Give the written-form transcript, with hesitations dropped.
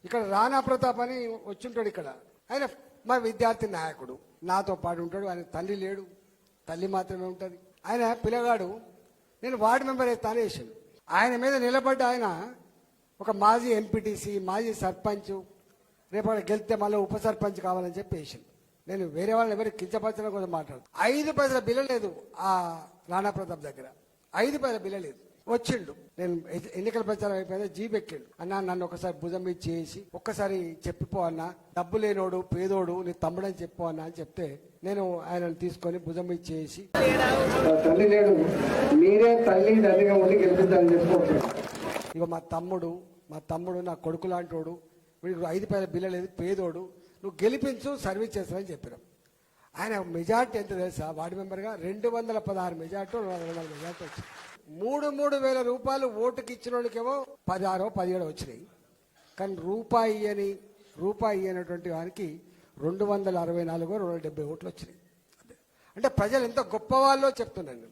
ఇక్కడ రాణా ప్రతాప్ అని వచ్చింటాడు. ఇక్కడ ఆయన మా విద్యార్థి నాయకుడు, నాతో పాటు ఉంటాడు. ఆయన తల్లి లేడు, తల్లి మాత్రమే ఉంటుంది. ఆయన పిల్లగాడు నేను వార్డు మెంబర్ అవుతాను వేసాను. ఆయన మీద నిలబడ్డ ఆయన ఒక మాజీ ఎంపీటీసీ, మాజీ సర్పంచ్, రేపు గెలిస్తే మళ్ళీ ఉప సర్పంచ్ కావాలని చెప్పి వేసాను. నేను వేరే వాళ్ళని ఎవరికి కించపరచడం కోసం మాట్లాడు. 5 పైసల బిల్ల లేదు ఆ రాణా ప్రతాప్ దగ్గర, 5 పైసల బిల్ల లేదు. వచ్చిండు, నేను ఎన్నికల ప్రచారం అయిపోయింది, జీప్ ఎక్కిండు. అన్న నన్ను ఒకసారి భుజం మీద చేసి ఒక్కసారి చెప్పిపో అన్న, డబ్బు లేనోడు పేదోడు నీ తమ్ముడని చెప్పు అన్న అని చెప్తే నేను ఆయనను తీసుకొని భుజం మీద చేసి తల్లి లేడు, మీరే తల్లిగా ఉండి గెలిపించాలని చెప్పుకోవచ్చు. ఇక మా తమ్ముడు నా కొడుకు లాంటోడు, వీడికి 5 పైసల బిల్ల లేదు, పేదోడు, నువ్వు గెలిపించు, సర్వీస్ చేస్తానని చెప్పినాం. ఆయన మెజార్టీ ఎంత తెలుసా? వార్డు మెంబర్గా 216 మెజార్టీ, 200 మెజార్టీ వచ్చింది. 3,000 రూపాయలు ఓటుకి ఇచ్చిన వాళ్ళకేమో 16 17 వచ్చినాయి. కానీ రూపాయి ఇయ్యనటువంటి వారికి 264 270 ఓట్లు వచ్చినాయి. అంటే ప్రజలు ఎంత గొప్ప వాళ్ళో చెప్తున్నాను.